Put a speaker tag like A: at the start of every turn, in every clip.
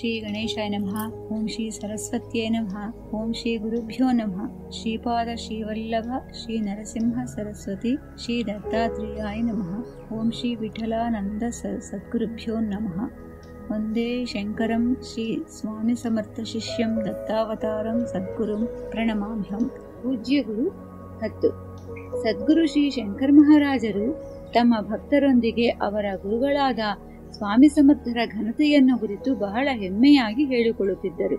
A: ಶ್ರೀ ಗಣೇಶಾಯ ನಮಃ. ಓಂ ಶ್ರೀ ಸರಸ್ವತ್ಯೈ ನಮಃ. ಓಂ ಶ್ರೀ ಗುರುಭ್ಯೋ ನಮಃ. ಶ್ರೀಪಾದ ಶ್ರೀವಲ್ಲಭ ಶ್ರೀ ನರಸಿಂಹ ಸರಸ್ವತಿ ಶ್ರೀ ದತ್ತಾತ್ರೇಯಾಯ ನಮಃ. ಓಂ ಶ್ರೀ ವಿಠಲಾನಂದ ಸದ್ಗುರುಭ್ಯೋ ನಮಃ. ವಂದೇ ಶಂಕರಂ ಶ್ರೀ ಸ್ವಾಮಿ ಸಮರ್ಥ ಶಿಷ್ಯಂ ದತ್ತಾವತಾರಂ ಸದ್ಗುರುಂ ಪ್ರಣಮಾಮ್ಯಹಂ. ಪೂಜ್ಯ ಗುರು 10. ಸದ್ಗುರು ಶ್ರೀ ಶಂಕರ ಮಹಾರಾಜರು ತಮ್ಮ ಭಕ್ತರೊಂದಿಗೆ ಅವರ ಗುರುಗಳಾದ ಸ್ವಾಮಿ ಸಮರ್ಥರ ಘನತೆಯನ್ನು ಕುರಿತು ಬಹಳ ಹೆಮ್ಮೆಯಾಗಿ ಹೇಳಿಕೊಳ್ಳುತ್ತಿದ್ದರು.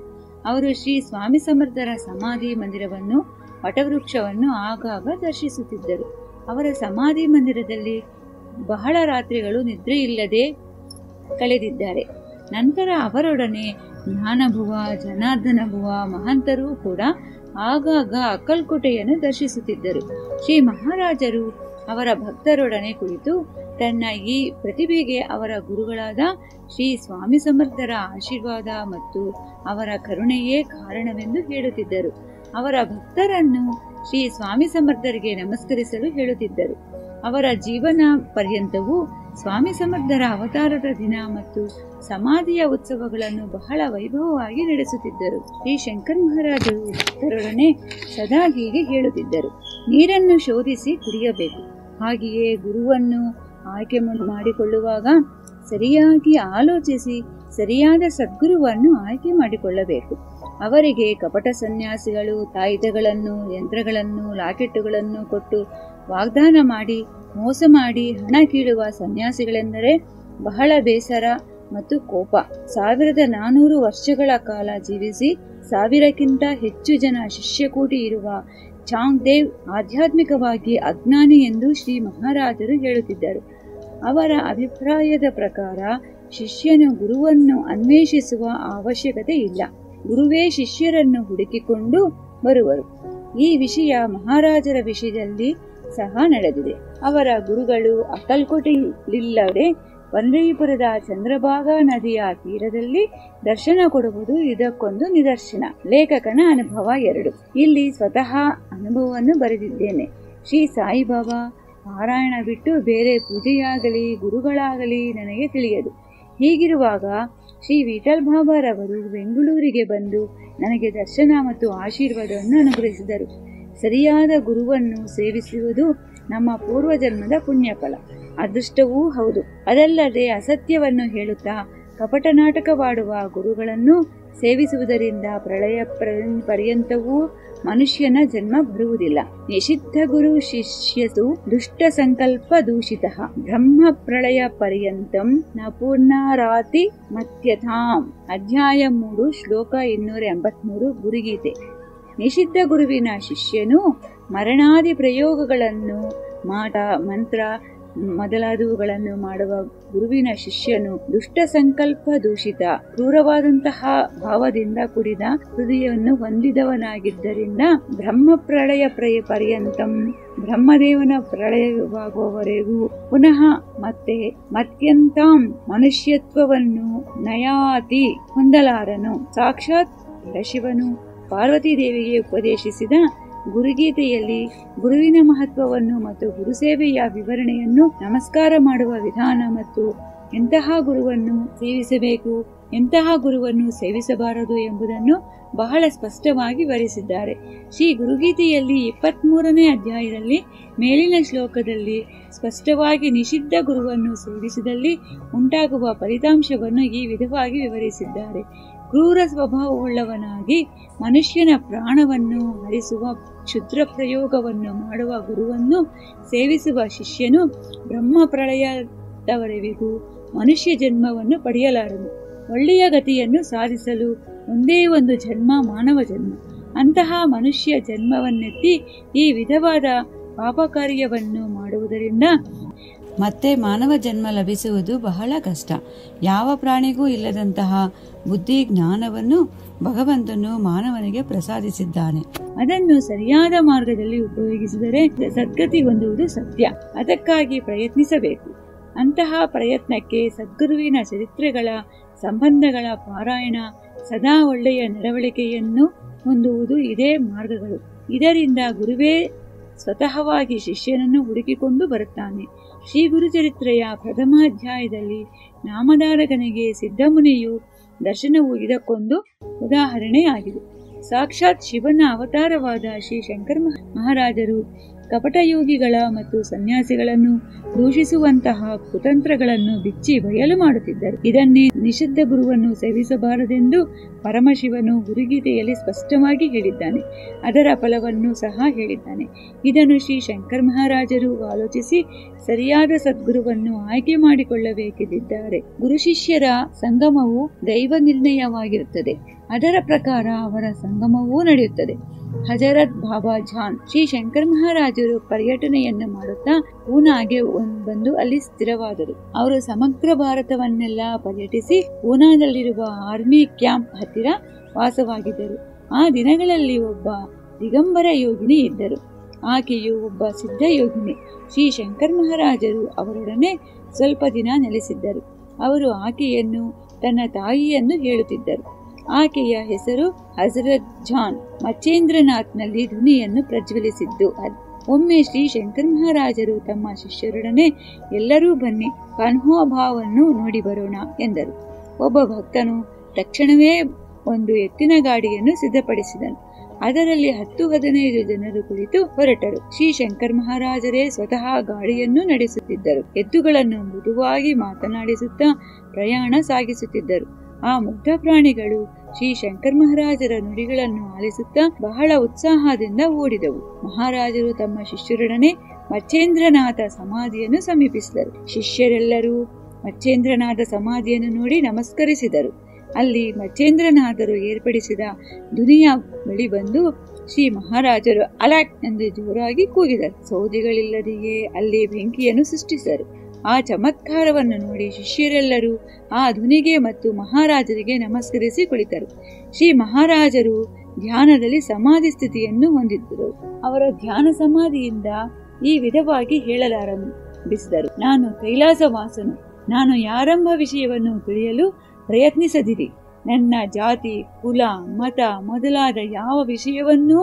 A: ಅವರು ಶ್ರೀ ಸ್ವಾಮಿ ಸಮರ್ಥರ ಸಮಾಧಿ ಮಂದಿರವನ್ನು, ವಟವೃಕ್ಷವನ್ನು ಆಗಾಗ ದರ್ಶಿಸುತ್ತಿದ್ದರು. ಅವರ ಸಮಾಧಿ ಮಂದಿರದಲ್ಲಿ ಬಹಳ ರಾತ್ರಿಗಳು ನಿದ್ರೆಯಿಲ್ಲದೆ ಕಳೆದಿದ್ದಾರೆ. ನಂತರ ಅವರೊಡನೆ ಜ್ಞಾನಭುವ, ಜನಾರ್ದನಭುವ ಮಹಂತರೂ ಕೂಡ ಆಗಾಗ ಅಕ್ಕಲ್ಕೋಟೆಯನ್ನು ದರ್ಶಿಸುತ್ತಿದ್ದರು. ಶ್ರೀ ಮಹಾರಾಜರು ಅವರ ಭಕ್ತರೊಡನೆ ಕುಳಿತು ತನ್ನ ಈ ಪ್ರತಿಭೆಗೆ ಅವರ ಗುರುಗಳಾದ ಶ್ರೀ ಸ್ವಾಮಿ ಸಮರ್ಥರ ಆಶೀರ್ವಾದ ಮತ್ತು ಅವರ ಕರುಣೆಯೇ ಕಾರಣವೆಂದು ಹೇಳುತ್ತಿದ್ದರು. ಅವರ ಭಕ್ತರನ್ನು ಶ್ರೀ ಸ್ವಾಮಿ ಸಮರ್ಥರಿಗೆ ನಮಸ್ಕರಿಸಲು ಹೇಳುತ್ತಿದ್ದರು. ಅವರ ಜೀವನ ಪರ್ಯಂತವೂ ಸ್ವಾಮಿ ಸಮರ್ಥರ ಅವತಾರದ ದಿನ ಮತ್ತು ಸಮಾಧಿಯ ಉತ್ಸವಗಳನ್ನು ಬಹಳ ವೈಭವವಾಗಿ ನಡೆಸುತ್ತಿದ್ದರು. ಶ್ರೀ ಶಂಕರ ಮಹಾರಾಜರು ಭಕ್ತರೊಡನೆ ಸದಾ ಹೀಗೆ ಹೇಳುತ್ತಿದ್ದರು: ನೀರನ್ನು ಶೋಧಿಸಿ ಕುಡಿಯಬೇಕು. ಹಾಗೆಯೇ ಗುರುವನ್ನು ಆಯ್ಕೆ ಮಾಡಿಕೊಳ್ಳುವಾಗ ಸರಿಯಾಗಿ ಆಲೋಚಿಸಿ ಸರಿಯಾದ ಸದ್ಗುರುವನ್ನು ಆಯ್ಕೆ ಮಾಡಿಕೊಳ್ಳಬೇಕು. ಅವರಿಗೆ ಕಪಟ ಸನ್ಯಾಸಿಗಳು ತಾಯಿತಗಳನ್ನು, ಯಂತ್ರಗಳನ್ನು, ಲಾಕೆಟ್ಟುಗಳನ್ನು ಕೊಟ್ಟು ವಾಗ್ದಾನ ಮಾಡಿ ಮೋಸ ಮಾಡಿ ಹಣ ಕೀಳುವ ಸನ್ಯಾಸಿಗಳೆಂದರೆ ಬಹಳ ಬೇಸರ ಮತ್ತು ಕೋಪ. 1400 ವರ್ಷಗಳ ಕಾಲ ಜೀವಿಸಿ 1000ಕ್ಕಿಂತ ಹೆಚ್ಚು ಜನ ಶಿಷ್ಯಕೂಟಿ ಇರುವ ಚಾಂಗ್ ದೇವ್ ಆಧ್ಯಾತ್ಮಿಕವಾಗಿ ಅಜ್ಞಾನಿ ಎಂದು ಶ್ರೀ ಮಹಾರಾಜರು ಹೇಳುತ್ತಿದ್ದರು. ಅವರ ಅಭಿಪ್ರಾಯದ ಪ್ರಕಾರ ಶಿಷ್ಯನು ಗುರುವನ್ನು ಅನ್ವೇಷಿಸುವ ಅವಶ್ಯಕತೆ ಇಲ್ಲ, ಗುರುವೇ ಶಿಷ್ಯರನ್ನು ಹುಡುಕಿಕೊಂಡು ಬರುವರು. ಈ ವಿಷಯ ಮಹಾರಾಜರ ವಿಷಯದಲ್ಲಿ ಸಹ ನಡೆದಿದೆ. ಅವರ ಗುರುಗಳು ಅಕ್ಕಲ್ಕೋಟೆಯಿಲ್ಲದೆ ಪಂಡರೀಪುರದ ಚಂದ್ರಭಾಗಾ ನದಿಯ ತೀರದಲ್ಲಿ ದರ್ಶನ ಕೊಡುವುದು ಇದಕ್ಕೊಂದು ನಿದರ್ಶನ. ಲೇಖಕನ ಅನುಭವ 2. ಇಲ್ಲಿ ಸ್ವತಃ ಅನುಭವವನ್ನು ಬರೆದಿದ್ದೇನೆ. ಶ್ರೀ ಸಾಯಿಬಾಬಾ ಪಾರಾಯಣ ಬಿಟ್ಟು ಬೇರೆ ಪೂಜೆಯಾಗಲಿ ಗುರುಗಳಾಗಲಿ ನನಗೆ ತಿಳಿಯದು. ಹೀಗಿರುವಾಗ ಶ್ರೀ ವಿಠಲ್ ಬಾಬಾರವರು ಬೆಂಗಳೂರಿಗೆ ಬಂದು ನನಗೆ ದರ್ಶನ ಮತ್ತು ಆಶೀರ್ವಾದವನ್ನು ಅನುಗ್ರಹಿಸಿದರು. ಸರಿಯಾದ ಗುರುವನ್ನು ಸೇವಿಸುವುದು ನಮ್ಮ ಪೂರ್ವಜನ್ಮದ ಪುಣ್ಯಫಲ, ಅದೃಷ್ಟವೂ ಹೌದು. ಅದಲ್ಲದೆ ಅಸತ್ಯವನ್ನು ಹೇಳುತ್ತಾ ಕಪಟ ನಾಟಕವಾಡುವ ಗುರುಗಳನ್ನು ಸೇವಿಸುವುದರಿಂದ ಪ್ರಳಯ ಪರ್ಯಂತವೂ ಮನುಷ್ಯನ ಜನ್ಮ ಬರುವುದಿಲ್ಲ. ನಿಷಿದ್ಧ ಗುರು ಶಿಷ್ಯಸು ದುಷ್ಟ ಸಂಕಲ್ಪ ದೂಷಿತ ಬ್ರಹ್ಮ ಪ್ರಳಯ ಪರ್ಯಂತಂ ನ ಪುನರಾತಿ ಮತ್ಯಥಾಂ. ಅಧ್ಯಾಯ 3 ಶ್ಲೋಕ 283 ಗುರುಗೀತೆ. ನಿಷಿದ್ಧ ಗುರುವಿನ ಶಿಷ್ಯನು ಮರಣಾದಿ ಪ್ರಯೋಗಗಳನ್ನು, ಮಾಟ ಮಂತ್ರ ಮೊದಲಾದವುಗಳನ್ನು ಮಾಡುವ ಗುರುವಿನ ಶಿಷ್ಯನು ದುಷ್ಟ ಸಂಕಲ್ಪ ದೂಷಿತ, ಕ್ರೂರವಾದಂತಹ ಭಾವದಿಂದ ಕೂಡಿದ ಹೃದಯವನ್ನು ಹೊಂದಿದವನಾಗಿದ್ದರಿಂದ ಬ್ರಹ್ಮ ಪ್ರಳಯ ಪರ್ಯಂತಂ, ಬ್ರಹ್ಮದೇವನ ಪ್ರಳಯವಾಗುವವರೆಗೂ ಪುನಃ ಮತ್ತೆ ಮತ್ಯಂತಾಂ ಮನುಷ್ಯತ್ವವನ್ನು ನಯಾತಿ ಹೊಂದಲಾರನು. ಸಾಕ್ಷಾತ್ ಶಿವನು ಪಾರ್ವತೀದೇವಿಗೆ ಉಪದೇಶಿಸಿದ ಗುರುಗೀತೆಯಲ್ಲಿ ಗುರುವಿನ ಮಹತ್ವವನ್ನು ಮತ್ತು ಗುರುಸೇವೆಯ ವಿವರಣೆಯನ್ನು, ನಮಸ್ಕಾರ ಮಾಡುವ ವಿಧಾನ ಮತ್ತು ಎಂತಹ ಗುರುವನ್ನು ಸೇವಿಸಬೇಕು, ಎಂತಹ ಗುರುವನ್ನು ಸೇವಿಸಬಾರದು ಎಂಬುದನ್ನು ಬಹಳ ಸ್ಪಷ್ಟವಾಗಿ ವಿವರಿಸಿದ್ದಾರೆ. ಶ್ರೀ ಗುರುಗೀತೆಯಲ್ಲಿ 23ನೇ ಅಧ್ಯಾಯದಲ್ಲಿ ಮೇಲಿನ ಶ್ಲೋಕದಲ್ಲಿ ಸ್ಪಷ್ಟವಾಗಿ ನಿಷಿದ್ಧ ಗುರುವನ್ನು ಸೇವಿಸಿದಲ್ಲಿ ಉಂಟಾಗುವ ಫಲಿತಾಂಶವನ್ನು ಈ ವಿಧವಾಗಿ ವಿವರಿಸಿದ್ದಾರೆ. ಕ್ರೂರ ಸ್ವಭಾವವುಳ್ಳವನಾಗಿ ಮನುಷ್ಯನ ಪ್ರಾಣವನ್ನು ಹರಿಸುವ ಕ್ಷುದ್ರ ಪ್ರಯೋಗವನ್ನು ಮಾಡುವ ಗುರುವನ್ನು ಸೇವಿಸುವ ಶಿಷ್ಯನು ಬ್ರಹ್ಮ ಪ್ರಳಯದವರೆಗೂ ಮನುಷ್ಯ ಜನ್ಮವನ್ನು ಪಡೆಯಲಾರನು. ಒಳ್ಳೆಯ ಗತಿಯನ್ನು ಸಾಧಿಸಲು ಒಂದೇ ಒಂದು ಜನ್ಮ ಮಾನವ ಜನ್ಮ. ಅಂತಹ ಮನುಷ್ಯ ಜನ್ಮವನ್ನೆತ್ತಿ ಈ ವಿಧವಾದ ಪಾಪ ಕಾರ್ಯವನ್ನು ಮಾಡುವುದರಿಂದ ಮತ್ತೆ ಮಾನವ ಜನ್ಮ ಲಭಿಸುವುದು ಬಹಳ ಕಷ್ಟ. ಯಾವ ಪ್ರಾಣಿಗೂ ಇಲ್ಲದಂತಹ ಬುದ್ಧಿ ಜ್ಞಾನವನ್ನು ಭಗವಂತನು ಮಾನವನಿಗೆ ಪ್ರಸಾದಿಸಿದ್ದಾನೆ. ಅದನ್ನು ಸರಿಯಾದ ಮಾರ್ಗದಲ್ಲಿ ಉಪಯೋಗಿಸಿದರೆ ಸದ್ಗತಿ ಹೊಂದುವುದು ಸತ್ಯ. ಅದಕ್ಕಾಗಿ ಪ್ರಯತ್ನಿಸಬೇಕು. ಅಂತಹ ಪ್ರಯತ್ನಕ್ಕೆ ಸದ್ಗುರುವಿನ ಚರಿತ್ರೆಗಳ ಸಂಬಂಧಗಳ ಪಾರಾಯಣ, ಸದಾ ಒಳ್ಳೆಯ ನಡವಳಿಕೆಯನ್ನು ಹೊಂದುವುದು ಇದೇ ಮಾರ್ಗಗಳು. ಇದರಿಂದ ಗುರುವೇ ಸ್ವತಃವಾಗಿ ಶಿಷ್ಯನನ್ನು ಹುಡುಕಿಕೊಂಡು ಬರುತ್ತಾನೆ. ಶ್ರೀ ಗುರುಚರಿತ್ರೆಯ ಪ್ರಥಮ ಅಧ್ಯಾಯದಲ್ಲಿ ನಾಮಧಾರಕನಿಗೆ ಸಿದ್ಧಮುನಿಯು ದರ್ಶನವು ಇದಕ್ಕೊಂದು ಉದಾಹರಣೆಯಾಗಿದೆ. ಸಾಕ್ಷಾತ್ ಶಿವನ ಅವತಾರವಾದ ಶ್ರೀ ಶಂಕರ ಮಹಾರಾಜರು ಕಪಟಯೋಗಿಗಳ ಮತ್ತು ಸನ್ಯಾಸಿಗಳನ್ನು ದೂಷಿಸುವಂತಹ ಕುತಂತ್ರಗಳನ್ನು ಬಿಚ್ಚಿ ಬಯಲು ಮಾಡುತ್ತಿದ್ದರು. ಇದನ್ನೇ ನಿಷಿದ್ಧ ಗುರುವನ್ನು ಸೇವಿಸಬಾರದೆಂದು ಪರಮಶಿವನು ಗುರುಗೀತೆಯಲ್ಲಿ ಸ್ಪಷ್ಟವಾಗಿ ಹೇಳಿದ್ದಾನೆ. ಅದರ ಫಲವನ್ನು ಸಹ ಹೇಳಿದ್ದಾನೆ. ಇದನ್ನು ಶ್ರೀ ಶಂಕರ ಮಹಾರಾಜರು ಆಲೋಚಿಸಿ ಸರಿಯಾದ ಸದ್ಗುರುವನ್ನು ಆಯ್ಕೆ ಮಾಡಿಕೊಳ್ಳಬೇಕೆಂದಿದ್ದಾರೆ. ಗುರು ಶಿಷ್ಯರ ಸಂಗಮವು ದೈವ ನಿರ್ಣಯವಾಗಿರುತ್ತದೆ. ಅದರ ಪ್ರಕಾರ ಅವರ ಸಂಗಮವೂ ನಡೆಯುತ್ತದೆ. ಹಜರತ್ ಬಾಬಾ ಜಾನ್ ಶ್ರೀ ಶಂಕರ ಮಹಾರಾಜರು ಪರ್ಯಟನೆಯನ್ನು ಮಾಡುತ್ತಾ ಪೂನಾಗೆ ಬಂದು ಅಲ್ಲಿ ಸ್ಥಿರವಾದರು. ಅವರು ಸಮಗ್ರ ಭಾರತವನ್ನೆಲ್ಲ ಪರ್ಯಟಿಸಿ ಪೂನಾದಲ್ಲಿರುವ ಆರ್ಮಿ ಕ್ಯಾಂಪ್ ಹತ್ತಿರ ವಾಸವಾಗಿದ್ದರು. ಆ ದಿನಗಳಲ್ಲಿ ಒಬ್ಬ ದಿಗಂಬರ ಯೋಗಿನಿ ಇದ್ದರು. ಆಕೆಯು ಒಬ್ಬ ಸಿದ್ಧ ಯೋಗಿನಿ. ಶ್ರೀ ಶಂಕರ ಮಹಾರಾಜರು ಅವರೊಡನೆ ಸ್ವಲ್ಪ ದಿನ ನೆಲೆಸಿದ್ದರು. ಅವರು ಆಕೆಯನ್ನು ತನ್ನ ತಾಯಿಯನ್ನು ಹೇಳುತ್ತಿದ್ದರು. ಆಕೆಯ ಹೆಸರು ಹಜರತ್ ಜಾನ್ ಮಚೇಂದ್ರನಾಥ್ನಲ್ಲಿ ಧ್ವನಿಯನ್ನು ಪ್ರಜ್ವಲಿಸಿದ್ದು. ಒಮ್ಮೆ ಶ್ರೀ ಶಂಕರ ಮಹಾರಾಜರು ತಮ್ಮ ಶಿಷ್ಯರೊಡನೆ ಎಲ್ಲರೂ ಬನ್ನಿ ಕನ್ಹೋಭಾವನ್ನು ನೋಡಿ ಬರೋಣ ಎಂದರು. ಒಬ್ಬ ಭಕ್ತನು ತಕ್ಷಣವೇ ಒಂದು ಎತ್ತಿನ ಗಾಡಿಯನ್ನು ಸಿದ್ಧಪಡಿಸಿದನು. ಅದರಲ್ಲಿ 10-15 ಜನರು ಕುಳಿತು ಹೊರಟರು. ಶ್ರೀ ಶಂಕರ ಮಹಾರಾಜರೇ ಸ್ವತಃ ಗಾಡಿಯನ್ನು ನಡೆಸುತ್ತಿದ್ದರು. ಎತ್ತುಗಳನ್ನು ಮೃದುವಾಗಿ ಮಾತನಾಡಿಸುತ್ತಾ ಪ್ರಯಾಣ ಸಾಗಿಸುತ್ತಿದ್ದರು. ಆ ಮುಗ್ಧ ಪ್ರಾಣಿಗಳು ಶ್ರೀ ಶಂಕರ ಮಹಾರಾಜರ ನುಡಿಗಳನ್ನು ಆಲಿಸುತ್ತಾ ಬಹಳ ಉತ್ಸಾಹದಿಂದ ಓಡಿದವು. ಮಹಾರಾಜರು ತಮ್ಮ ಶಿಷ್ಯರೊಡನೆ ಮಚೇಂದ್ರನಾಥ ಸಮಾಧಿಯನ್ನು ಸಮೀಪಿಸಿದರು. ಶಿಷ್ಯರೆಲ್ಲರೂ ಮಚೇಂದ್ರನಾಥ ಸಮಾಧಿಯನ್ನು ನೋಡಿ ನಮಸ್ಕರಿಸಿದರು. ಅಲ್ಲಿ ಮಚೇಂದ್ರನಾಥರು ಏರ್ಪಡಿಸಿದ ದುನಿಯ ಬಳಿ ಬಂದು ಶ್ರೀ ಮಹಾರಾಜರು ಅಲಾಕ್ ಎಂದು ಜೋರಾಗಿ ಕೂಗಿದರು. ಸೌದೆಗಳಿಲ್ಲದೆಯೇ ಅಲ್ಲಿ ಬೆಂಕಿಯನ್ನು ಸೃಷ್ಟಿಸಿದರು. ಆ ಚಮತ್ಕಾರವನ್ನು ನೋಡಿ ಶಿಷ್ಯರೆಲ್ಲರೂ ಆ ಧ್ವನಿಗೆ ಮತ್ತು ಮಹಾರಾಜರಿಗೆ ನಮಸ್ಕರಿಸಿ ಕುಳಿತರು. ಶ್ರೀ ಮಹಾರಾಜರು ಧ್ಯಾನದಲ್ಲಿ ಸಮಾಧಿ ಸ್ಥಿತಿಯನ್ನು ಹೊಂದಿದ್ದರು. ಅವರ ಧ್ಯಾನ ಸಮಾಧಿಯಿಂದ ಈ ವಿಧವಾಗಿ ಹೇಳಲಾರಂಭಿಸಿದರು. ನಾನು ಕೈಲಾಸವಾಸನು. ನಾನು ಯಾರೆಂಬ ವಿಷಯವನ್ನು ತಿಳಿಯಲು ಪ್ರಯತ್ನಿಸದಿರಿ. ನನ್ನ ಜಾತಿ, ಕುಲ, ಮತ ಮೊದಲಾದ ಯಾವ ವಿಷಯವನ್ನೂ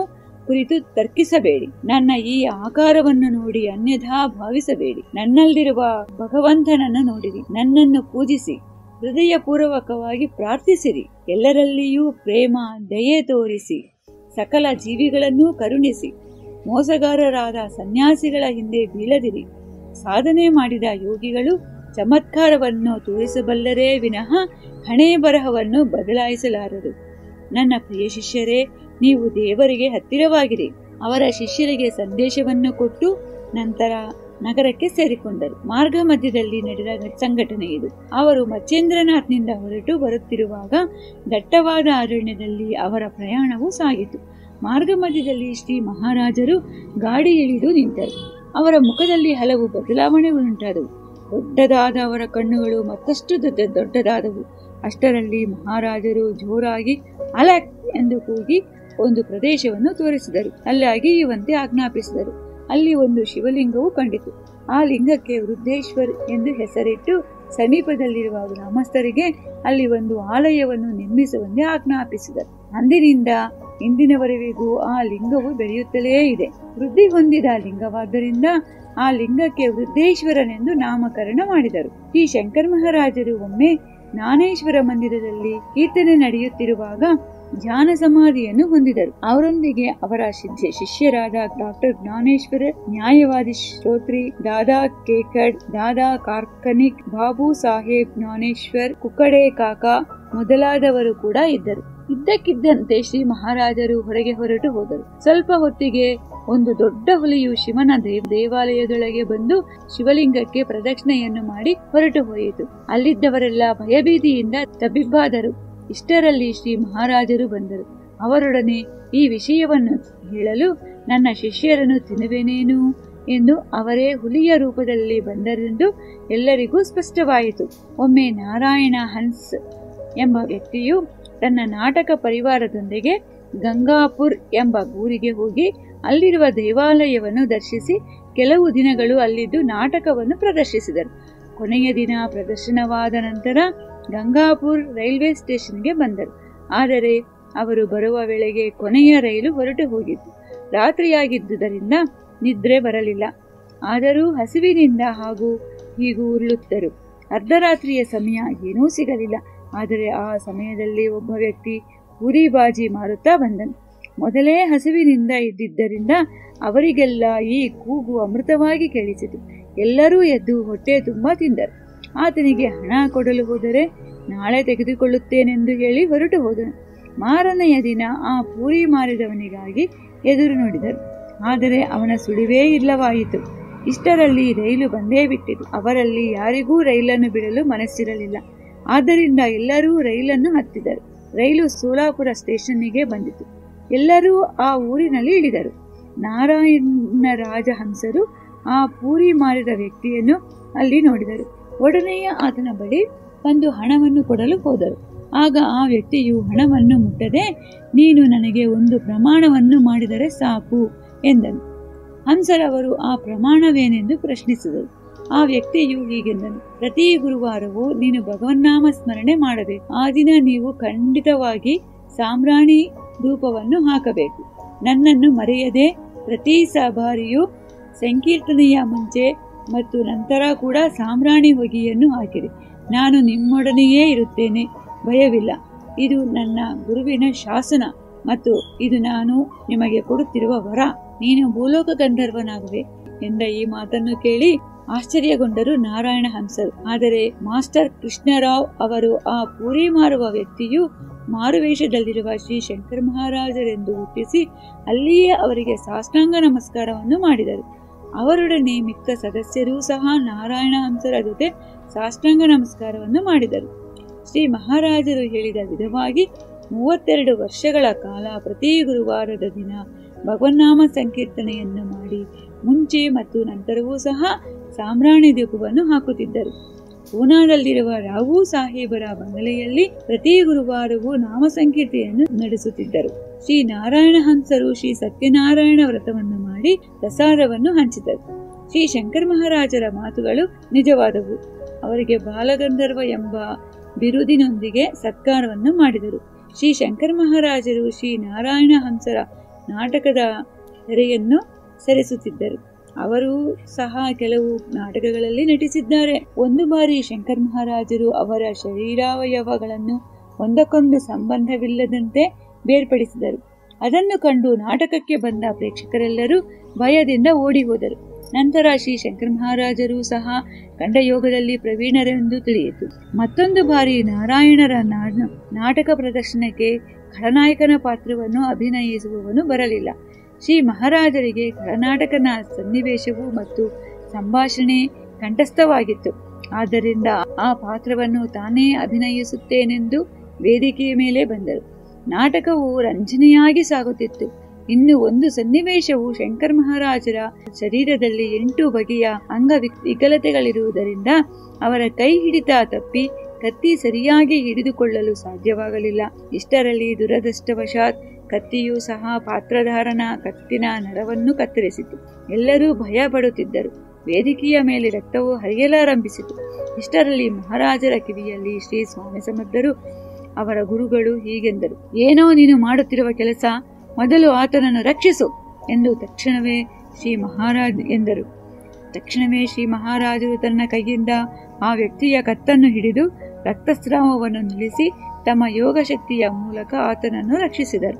A: ಕುರಿತು ತರ್ಕಿಸಬೇಡಿ. ನನ್ನ ಈ ಆಕಾರವನ್ನು ನೋಡಿ ಅನ್ಯಥಾ ಭಾವಿಸಬೇಡಿ. ನನ್ನಲ್ಲಿರುವ ಭಗವಂತನನ್ನು ನೋಡಿರಿ. ನನ್ನನ್ನು ಪೂಜಿಸಿ ಹೃದಯಪೂರ್ವಕವಾಗಿ ಪ್ರಾರ್ಥಿಸಿರಿ. ಎಲ್ಲರಲ್ಲಿಯೂ ಪ್ರೇಮ ದಯೆ ತೋರಿಸಿ ಸಕಲ ಜೀವಿಗಳನ್ನು ಕರುಣಿಸಿ. ಮೋಸಗಾರರಾದ ಸನ್ಯಾಸಿಗಳ ಹಿಂದೆ ಬೀಳದಿರಿ. ಸಾಧನೆ ಮಾಡಿದ ಯೋಗಿಗಳು ಚಮತ್ಕಾರವನ್ನು ತೋರಿಸಬಲ್ಲರೇ ವಿನಃ ಹಣೆ ಬರಹವನ್ನು ಬದಲಾಯಿಸಲಾರರು. ನನ್ನ ಪ್ರಿಯ ಶಿಷ್ಯರೇ, ನೀವು ದೇವರಿಗೆ ಹತ್ತಿರವಾಗಿರಿ. ಅವರ ಶಿಷ್ಯರಿಗೆ ಸಂದೇಶವನ್ನು ಕೊಟ್ಟು ನಂತರ ನಗರಕ್ಕೆ ಸೇರಿಕೊಂಡರು. ಮಾರ್ಗ ಮಧ್ಯದಲ್ಲಿ ನಡೆದ ಸಂಘಟನೆ ಇದು. ಅವರು ಮಚೇಂದ್ರನಾಥ್ನಿಂದ ಹೊರಟು ಬರುತ್ತಿರುವಾಗ ದಟ್ಟವಾದ ಅರಣ್ಯದಲ್ಲಿ ಅವರ ಪ್ರಯಾಣವು ಸಾಗಿತು. ಮಾರ್ಗ ಮಧ್ಯದಲ್ಲಿ ಶ್ರೀ ಮಹಾರಾಜರು ಗಾಡಿ ಇಳಿದು ನಿಂತರು. ಅವರ ಮುಖದಲ್ಲಿ ಹಲವು ಬದಲಾವಣೆಗಳುಂಟಾದವು. ದೊಡ್ಡದಾದ ಅವರ ಕಣ್ಣುಗಳು ಮತ್ತಷ್ಟು ದೊಡ್ಡದಾದವು. ಅಷ್ಟರಲ್ಲಿ ಮಹಾರಾಜರು ಜೋರಾಗಿ ಅಲಾಕ್ ಎಂದು ಕೂಗಿ ಒಂದು ಪ್ರದೇಶವನ್ನು ತೋರಿಸಿದರು. ಅಲ್ಲಿ ಅಗೆಯುವಂತೆ ಆಜ್ಞಾಪಿಸಿದರು. ಅಲ್ಲಿ ಒಂದು ಶಿವಲಿಂಗವು ಕಂಡಿತು. ಆ ಲಿಂಗಕ್ಕೆ ವೃದ್ಧೇಶ್ವರ್ ಎಂದು ಹೆಸರಿಟ್ಟು ಸಮೀಪದಲ್ಲಿರುವ ಗ್ರಾಮಸ್ಥರಿಗೆ ಅಲ್ಲಿ ಒಂದು ಆಲಯವನ್ನು ನಿರ್ಮಿಸುವಂತೆ ಆಜ್ಞಾಪಿಸಿದರು. ಅಂದಿನಿಂದ ಇಂದಿನವರೆಗೂ ಆ ಲಿಂಗವು ಬೆಳೆಯುತ್ತಲೇ ಇದೆ. ವೃದ್ಧಿ ಹೊಂದಿದ ಲಿಂಗವಾದ್ದರಿಂದ ಆ ಲಿಂಗಕ್ಕೆ ವೃದ್ಧೇಶ್ವರನೆಂದು ನಾಮಕರಣ ಮಾಡಿದರು. ಶ್ರೀ ಶಂಕರ ಮಹಾರಾಜರು ಒಮ್ಮೆ ಜ್ಞಾನೇಶ್ವರ ಮಂದಿರದಲ್ಲಿ ಕೀರ್ತನೆ ನಡೆಯುತ್ತಿರುವಾಗ ಧ್ಯಾನ ಸಮಾಧಿಯನ್ನು ಹೊಂದಿದರು. ಅವರೊಂದಿಗೆ ಅವರ ಶಿಷ್ಯರಾದ ಡಾಕ್ಟರ್ ಜ್ಞಾನೇಶ್ವರ, ನ್ಯಾಯವಾದಿ ಶ್ರೋತ್ರಿ, ದಾದಾ ಕೇಕಡ್, ದಾದಾ ಕಾರ್ಕನಿಕ್, ಬಾಬು ಸಾಹೇಬ್ ಜ್ಞಾನೇಶ್ವರ್, ಕುಕ್ಕಡೆ ಕಾಕಾ ಮೊದಲಾದವರು ಕೂಡ ಇದ್ದರು. ಇದ್ದಕ್ಕಿದ್ದಂತೆ ಶ್ರೀ ಮಹಾರಾಜರು ಹೊರಗೆ ಹೊರಟು ಹೋದರು. ಸ್ವಲ್ಪ ಹೊತ್ತಿಗೆ ಒಂದು ದೊಡ್ಡ ಹುಲಿಯು ಶಿವನ ದೇವಾಲಯದೊಳಗೆ ಬಂದು ಶಿವಲಿಂಗಕ್ಕೆ ಪ್ರದಕ್ಷಿಣೆಯನ್ನು ಮಾಡಿ ಹೊರಟು ಹೋಯಿತು. ಅಲ್ಲಿದ್ದವರೆಲ್ಲ ಭಯಭೀತಿಯಿಂದ ತಬ್ಬಿಬ್ಬಾದರು. ಇಷ್ಟರಲ್ಲಿ ಶ್ರೀ ಮಹಾರಾಜರು ಬಂದರು. ಅವರೊಡನೆ ಈ ವಿಷಯವನ್ನು ಹೇಳಲು ನನ್ನ ಶಿಷ್ಯರನ್ನು ತಿನ್ನುವೆನೇನು ಎಂದು ಅವರೇ ಹುಲಿಯ ರೂಪದಲ್ಲಿ ಬಂದರೆಂದು ಎಲ್ಲರಿಗೂ ಸ್ಪಷ್ಟವಾಯಿತು. ಒಮ್ಮೆ ನಾರಾಯಣ ಹನ್ಸ್ ಎಂಬ ವ್ಯಕ್ತಿಯು ತನ್ನ ನಾಟಕ ಪರಿವಾರದೊಂದಿಗೆ ಗಂಗಾಪುರ್ ಎಂಬ ಊರಿಗೆ ಹೋಗಿ ಅಲ್ಲಿರುವ ದೇವಾಲಯವನ್ನು ದರ್ಶಿಸಿ ಕೆಲವು ದಿನಗಳು ಅಲ್ಲಿದ್ದು ನಾಟಕವನ್ನು ಪ್ರದರ್ಶಿಸಿದರು. ಕೊನೆಯ ದಿನ ಪ್ರದರ್ಶನವಾದ ನಂತರ ಗಂಗಾಪುರ್ ರೈಲ್ವೆ ಸ್ಟೇಷನ್ಗೆ ಬಂದರು. ಆದರೆ ಅವರು ಬರುವ ವೇಳೆಗೆ ಕೊನೆಯ ರೈಲು ಹೊರಟು ಹೋಗಿತ್ತು. ರಾತ್ರಿಯಾಗಿದ್ದುದರಿಂದ ನಿದ್ರೆ ಬರಲಿಲ್ಲ. ಆದರೂ ಹಸಿವಿನಿಂದ ಹಾಗೂ ಹೀಗೂ ಉರುಳುತ್ತಿದ್ದರು. ಅರ್ಧರಾತ್ರಿಯ ಸಮಯ ಏನೂ ಸಿಗಲಿಲ್ಲ. ಆದರೆ ಆ ಸಮಯದಲ್ಲಿ ಒಬ್ಬ ವ್ಯಕ್ತಿ ಪೂರಿ ಬಾಜಿ ಮಾರುತ್ತಾ ಬಂದನು. ಮೊದಲೇ ಹಸಿವಿನಿಂದ ಇದ್ದಿದ್ದರಿಂದ ಅವರಿಗೆಲ್ಲ ಈ ಕೂಗು ಅಮೃತವಾಗಿ ಕೇಳಿಸಿತು. ಎಲ್ಲರೂ ಎದ್ದು ಹೊಟ್ಟೆ ತುಂಬಾ ತಿಂದರು. ಆತನಿಗೆ ಹಣ ಕೊಡಲು ಹೋದರೆ ನಾಳೆ ತೆಗೆದುಕೊಳ್ಳುತ್ತೇನೆಂದು ಹೇಳಿ ಹೊರಟು ಹೋದನು. ಮಾರನೆಯ ದಿನ ಆ ಪೂರಿ ಮಾರಿದವನಿಗಾಗಿ ಎದುರು ನೋಡಿದರು. ಆದರೆ ಅವನ ಸುಳಿವೇ ಇಲ್ಲವಾಯಿತು. ಇಷ್ಟರಲ್ಲಿ ರೈಲು ಬಂದೇ ಬಿಟ್ಟಿತು. ಅವರಲ್ಲಿ ಯಾರಿಗೂ ರೈಲನ್ನು ಬಿಡಲು ಮನಸ್ಸಿರಲಿಲ್ಲ. ಆದ್ದರಿಂದ ಎಲ್ಲರೂ ರೈಲನ್ನು ಹತ್ತಿದರು. ರೈಲು ಸೋಲಾಪುರ ಸ್ಟೇಷನ್ನಿಗೆ ಬಂದಿತು. ಎಲ್ಲರೂ ಆ ಊರಿನಲ್ಲಿ ಇಳಿದರು. ನಾರಾಯಣ ರಾಜಹಂಸರು ಆ ಪೂರಿ ಮಾರಿದ ವ್ಯಕ್ತಿಯನ್ನು ಅಲ್ಲಿ ನೋಡಿದರು. ಒಡನೆಯೇ ಆತನ ಬಳಿ ಬಂದು ಹಣವನ್ನು ಕೊಡಲು ಹೋದರು. ಆಗ ಆ ವ್ಯಕ್ತಿಯು ಹಣವನ್ನು ಮುಟ್ಟದೆ, ನೀನು ನನಗೆ ಒಂದು ಪ್ರಮಾಣವನ್ನು ಮಾಡಿದರೆ ಸಾಕು ಎಂದನು. ಹಂಸರವರು ಆ ಪ್ರಮಾಣವೇನೆಂದು ಪ್ರಶ್ನಿಸಿದರು. ಆ ವ್ಯಕ್ತಿಯು ಹೀಗೆಂದನು, ಪ್ರತಿ ಗುರುವಾರವೂ ನೀನು ಭಗವನ್ನಾಮ ಸ್ಮರಣೆ ಮಾಡಬೇಕು. ಆ ದಿನ ನೀವು ಖಂಡಿತವಾಗಿ ಸಾಂಬ್ರಾಣಿ ಧೂಪವನ್ನು ಹಾಕಬೇಕು. ನನ್ನನ್ನು ಮರೆಯದೆ ಪ್ರತಿ ಬಾರಿಯೂ ಸಂಕೀರ್ತನೆಯ ಮುಂಚೆ ಮತ್ತು ನಂತರ ಕೂಡ ಸಾಂಬ್ರಾಣಿ ಹೊಗೆಯನ್ನು ಹಾಕಿರಿ. ನಾನು ನಿಮ್ಮೊಡನೆಯೇ ಇರುತ್ತೇನೆ, ಭಯವಿಲ್ಲ. ಇದು ನನ್ನ ಗುರುವಿನ ಶಾಸನ ಮತ್ತು ಇದು ನಾನು ನಿಮಗೆ ಕೊಡುತ್ತಿರುವ ವರ. ನೀನು ಭೂಲೋಕ ಗಂಧರ್ವನಾಗುವೆ ಎಂದ ಈ ಮಾತನ್ನು ಕೇಳಿ ಆಶ್ಚರ್ಯಗೊಂಡರು ನಾರಾಯಣ ಹಂಸರು. ಆದರೆ ಮಾಸ್ಟರ್ ಕೃಷ್ಣರಾವ್ ಅವರು ಆ ಪೂರಿ ಮಾರುವ ವ್ಯಕ್ತಿಯು ಮಾರುವೇಷದಲ್ಲಿರುವ ಶ್ರೀ ಶಂಕರ ಮಹಾರಾಜರೆಂದು ಹುಟ್ಟಿಸಿ ಅಲ್ಲಿಯೇ ಅವರಿಗೆ ಸಾಷ್ಟಾಂಗ ನಮಸ್ಕಾರವನ್ನು ಮಾಡಿದರು. ಅವರೊಡನೆ ಮಿಕ್ಕ ಸದಸ್ಯರೂ ಸಹ ನಾರಾಯಣ ಹಂಸರ ಜೊತೆ ಸಾಷ್ಟಾಂಗ ನಮಸ್ಕಾರವನ್ನು ಮಾಡಿದರು. ಶ್ರೀ ಮಹಾರಾಜರು ಹೇಳಿದ ವಿಧವಾಗಿ 32 ವರ್ಷಗಳ ಕಾಲ ಪ್ರತಿ ಗುರುವಾರದ ದಿನ ಭಗವನ್ನಾಮ ಸಂಕೀರ್ತನೆಯನ್ನು ಮಾಡಿ ಮುಂಚೆ ಮತ್ತು ನಂತರವೂ ಸಹ ಸಾಂಬ್ರಾಣಿ ದೀಪವನ್ನು ಹಾಕುತ್ತಿದ್ದರು. ಪೂನಾದಲ್ಲಿರುವ ರಾವು ಸಾಹೇಬರ ಬಂಗಲೆಯಲ್ಲಿ ಪ್ರತಿ ಗುರುವಾರವೂ ನಾಮ ಸಂಕೀರ್ತೆಯನ್ನು ನಡೆಸುತ್ತಿದ್ದರು. ಶ್ರೀ ನಾರಾಯಣ ಹಂಸರು ಶ್ರೀ ಸತ್ಯನಾರಾಯಣ ವ್ರತವನ್ನು ಮಾಡಿ ಪ್ರಸಾದವನ್ನು ಹಂಚಿದರು. ಶ್ರೀ ಶಂಕರ ಮಹಾರಾಜರ ಮಾತುಗಳು ನಿಜವಾದವು. ಅವರಿಗೆ ಬಾಲಗಂಧರ್ವ ಎಂಬ ಬಿರುದಿನೊಂದಿಗೆ ಸತ್ಕಾರವನ್ನು ಮಾಡಿದರು. ಶ್ರೀ ಶಂಕರ ಮಹಾರಾಜರು ಶ್ರೀ ನಾರಾಯಣ ಹಂಸರ ನಾಟಕದ ತೆರೆಯನ್ನು ಸರಿಸುತ್ತಿದ್ದರು. ಅವರು ಸಹ ಕೆಲವು ನಾಟಕಗಳಲ್ಲಿ ನಟಿಸಿದ್ದಾರೆ. ಒಂದು ಬಾರಿ ಶಂಕರ ಮಹಾರಾಜರು ಅವರ ಶರೀರಾವಯವಗಳನ್ನು ಒಂದಕ್ಕೊಂದು ಸಂಬಂಧವಿಲ್ಲದಂತೆ ಬೇರ್ಪಡಿಸಿದರು. ಅದನ್ನು ಕಂಡು ನಾಟಕಕ್ಕೆ ಬಂದ ಪ್ರೇಕ್ಷಕರೆಲ್ಲರೂ ಭಯದಿಂದ ಓಡಿ ಹೋದರು. ನಂತರ ಶ್ರೀ ಶಂಕರ ಮಹಾರಾಜರು ಸಹ ಕಂಠಯೋಗದಲ್ಲಿ ಪ್ರವೀಣರೆಂದು ತಿಳಿಯಿತು. ಮತ್ತೊಂದು ಬಾರಿ ನಾರಾಯಣರ ನಾಟಕ ಪ್ರದರ್ಶನಕ್ಕೆ ಖಳನಾಯಕನ ಪಾತ್ರವನ್ನು ಅಭಿನಯಿಸುವವನು ಬರಲಿಲ್ಲ. ಶ್ರೀ ಮಹಾರಾಜರಿಗೆ ಖಳನಾಟಕನ ಸನ್ನಿವೇಶವು ಮತ್ತು ಸಂಭಾಷಣೆ ಕಂಠಸ್ಥವಾಗಿತ್ತು. ಆದ್ದರಿಂದ ಆ ಪಾತ್ರವನ್ನು ತಾನೇ ಅಭಿನಯಿಸುತ್ತೇನೆಂದು ವೇದಿಕೆಯ ಮೇಲೆ ಬಂದರು. ನಾಟಕವು ರಂಜನೆಯಾಗಿ ಸಾಗುತ್ತಿತ್ತು. ಇನ್ನು ಒಂದು ಸನ್ನಿವೇಶವು ಶಂಕರ ಮಹಾರಾಜರ ಶರೀರದಲ್ಲಿ 8 ಬಗೆಯ ಅಂಗ ವಿಕಲತೆಗಳಿರುವುದರಿಂದ ಅವರ ಕೈ ಹಿಡಿತ ತಪ್ಪಿ ಕತ್ತಿ ಸರಿಯಾಗಿ ಹಿಡಿದುಕೊಳ್ಳಲು ಸಾಧ್ಯವಾಗಲಿಲ್ಲ. ಇಷ್ಟರಲ್ಲಿ ದುರದೃಷ್ಟವಶಾತ್ ಕತ್ತಿಯೂ ಸಹ ಪಾತ್ರಧಾರನ ಕತ್ತಿನ ನರವನ್ನು ಕತ್ತರಿಸಿತು. ಎಲ್ಲರೂ ಭಯ ಪಡುತ್ತಿದ್ದರು. ವೇದಿಕೆಯ ಮೇಲೆ ರಕ್ತವು ಹರಿಯಲಾರಂಭಿಸಿತು. ಇಷ್ಟರಲ್ಲಿ ಮಹಾರಾಜರ ಕಿವಿಯಲ್ಲಿ ಶ್ರೀ ಸ್ವಾಮಿ ಸಮರ್ಥರು ಅವರ ಗುರುಗಳು ಹೀಗೆಂದರು, ಏನೋ ನೀನು ಮಾಡುತ್ತಿರುವ ಕೆಲಸ, ಮೊದಲು ಆತನನ್ನು ರಕ್ಷಿಸು ಎಂದು ತಕ್ಷಣವೇ ಶ್ರೀ ಮಹಾರಾಜರು ತನ್ನ ಕೈಯಿಂದ ಆ ವ್ಯಕ್ತಿಯ ಕತ್ತನ್ನು ಹಿಡಿದು ರಕ್ತಸ್ರಾವವನ್ನು ನಿಲ್ಲಿಸಿ ತಮ್ಮ ಯೋಗ ಶಕ್ತಿಯ ಮೂಲಕ ಆತನನ್ನು ರಕ್ಷಿಸಿದರು.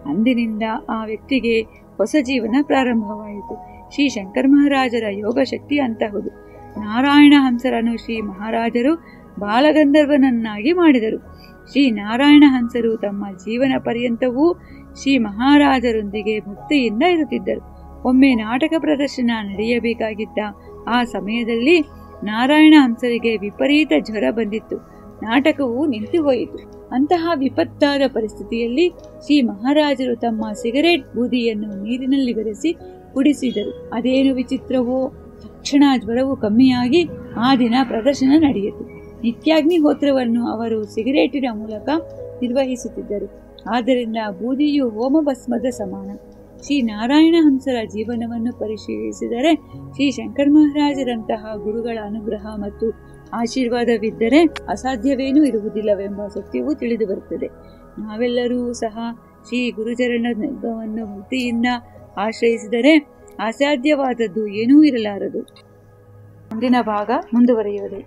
A: ಅಂದಿನಿಂದ ಆ ವ್ಯಕ್ತಿಗೆ ಹೊಸ ಜೀವನ ಪ್ರಾರಂಭವಾಯಿತು. ಶ್ರೀ ಶಂಕರ ಮಹಾರಾಜರ ಯೋಗ ಶಕ್ತಿ ಅಂತಹುದು. ನಾರಾಯಣ ಹಂಸರನ್ನು ಶ್ರೀ ಮಹಾರಾಜರು ಬಾಲಗಂಧರ್ವನನ್ನಾಗಿ ಮಾಡಿದರು. ಶ್ರೀ ನಾರಾಯಣ ಹಂಸರು ತಮ್ಮ ಜೀವನ ಪರ್ಯಂತವೂ ಶ್ರೀ ಮಹಾರಾಜರೊಂದಿಗೆ ಭಕ್ತಿಯಿಂದ ಇರುತ್ತಿದ್ದರು. ಒಮ್ಮೆ ನಾಟಕ ಪ್ರದರ್ಶನ ನಡೆಯಬೇಕಾಗಿದ್ದ ಆ ಸಮಯದಲ್ಲಿ ನಾರಾಯಣ ಹಂಸರಿಗೆ ವಿಪರೀತ ಜ್ವರ ಬಂದಿತ್ತು. ನಾಟಕವು ನಿಂತು ಹೋಯಿತು. ಅಂತಹ ವಿಪತ್ತಾದ ಪರಿಸ್ಥಿತಿಯಲ್ಲಿ ಶ್ರೀ ಮಹಾರಾಜರು ತಮ್ಮ ಸಿಗರೇಟ್ ಬೂದಿಯನ್ನು ನೀರಿನಲ್ಲಿ ಬೆರೆಸಿ ಕುಡಿಸಿದರು. ಅದೇನು ವಿಚಿತ್ರವೋ, ತಕ್ಷಣ ಜ್ವರವು ಕಮ್ಮಿಯಾಗಿ ಆ ದಿನ ಪ್ರದರ್ಶನ ನಡೆಯಿತು. ನಿತ್ಯಾಗ್ನಿಹೋತ್ರವನ್ನು ಅವರು ಸಿಗರೇಟಿನ ಮೂಲಕ ನಿರ್ವಹಿಸುತ್ತಿದ್ದರು. ಆದ್ದರಿಂದ ಬೂದಿಯು ಹೋಮಭಸ್ಮದ ಸಮಾನ. ಶ್ರೀ ನಾರಾಯಣ ಹಂಸರ ಜೀವನವನ್ನು ಪರಿಶೀಲಿಸಿದರೆ ಶ್ರೀ ಶಂಕರ ಮಹಾರಾಜರಂತಹ ಗುರುಗಳ ಅನುಗ್ರಹ ಮತ್ತು ಆಶೀರ್ವಾದವಿದ್ದರೆ ಅಸಾಧ್ಯವೇನೂ ಇರುವುದಿಲ್ಲವೆಂಬ ಸತ್ಯವೂ ತಿಳಿದು ಬರುತ್ತದೆ. ನಾವೆಲ್ಲರೂ ಸಹ ಶ್ರೀ ಗುರುಚರಣವನ್ನು ಭಕ್ತಿಯಿಂದ ಆಶ್ರಯಿಸಿದರೆ ಅಸಾಧ್ಯವಾದದ್ದು ಏನೂ ಇರಲಾರದು. ಮುಂದಿನ ಭಾಗ ಮುಂದುವರಿಯುವುದು.